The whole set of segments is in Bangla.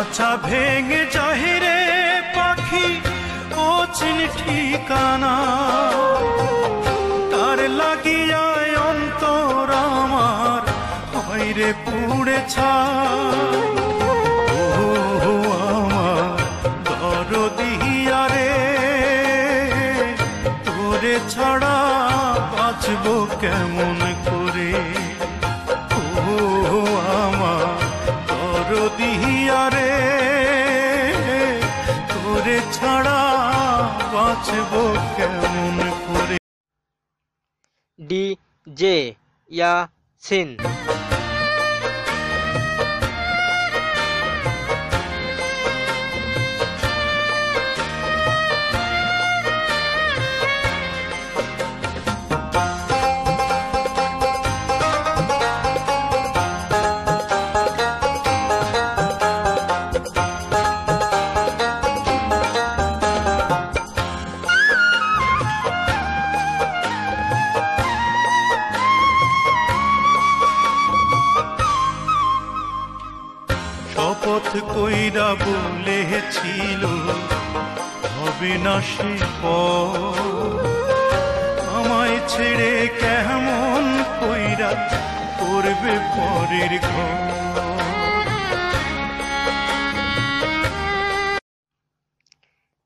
আচ্ছা ভেঙে চাহিরে পাখি অচিন ঠিকানা, তার লাগিয়ায় অন্তর আমার হইরে পুড়ে ছাই। ও আমার দরদিয়া রে, তোরে ছাড়া বাঁচবো কেমন করে। ও আমার দরদিয়া রে, তোরে ছাড়া বাঁচবো কেমন করে। ডিজে ইয়াসিন। শপথ কইরা বলেছিল হবে না সে আমায় ছেড়ে কেমন কইরা করবে পরের ঘর।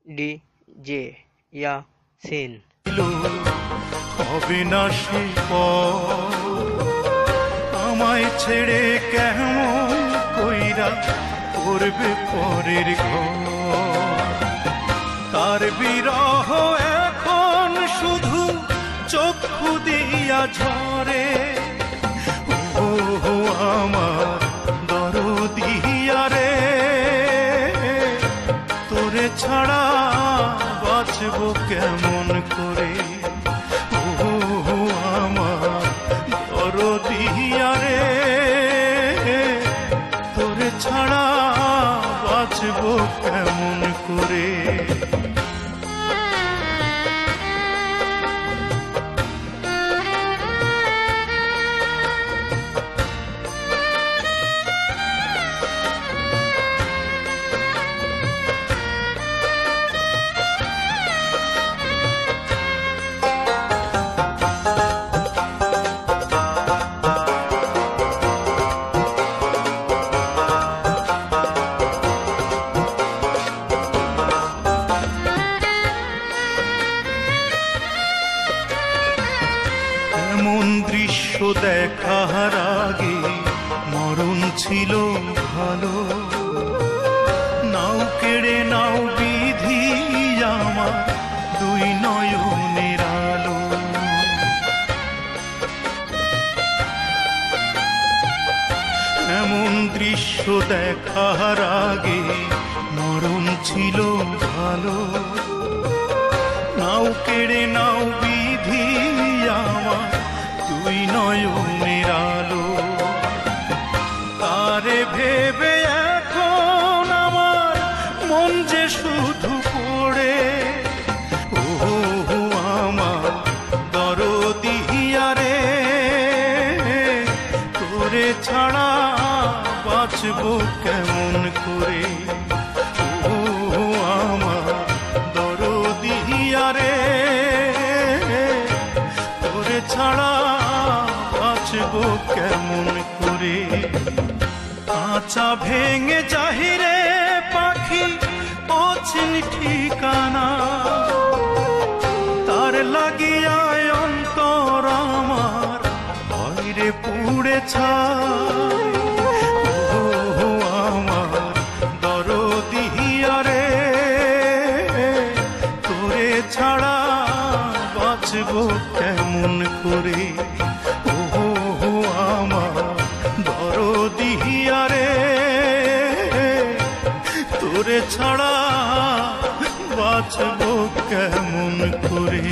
ডিজে ইয়াসিন। হবে না সে আমায় ছেড়ে কেমন কইরা করবে পরের ঘর। তার বিরহ এখন শুধু চক্ষু দিয়া ঝরে। ও আমার দরদিয়া রে, তোরে ছাড়া বাঁচবো কেমন করে। ও আমার দরদিয়া রে, তোরে ছাড়া বাঁচবো কেমন করে। এমন দৃশ্য দেখার আগে মরণ ছিল ভালো। নাও কেড়ে নাও বিধি আমার দুই নয়নের আলো। এমন দৃশ্য দেখার আগে মরণ ছিল ভালো। নাও কেড়ে নাও বিধি আমার দুই নয়নের আলো। তারে ভেবে এখন আমার মন যে শুধু পড়ে। ও আমার দরদিয়া রে, তোরে ছাড়া বাঁচবো কেমন করে। ও আমার দরদিয়া রে, তোরে ছাড়া বাঁচবো কেমন করে। আচ্ছা ভেঙে চাহিরে পাখি অচিন ঠিকানা, তার লাগিয়ায় অন্তর আমার হইরে পুড়ে ছাই। ও আমার দরদিয়া রে, তোরে ছাড়া বাঁচবো কেমন করে। ও আমার দরদিয়া রে, তোরে ছাড়া বাঁচবো কেমন করে।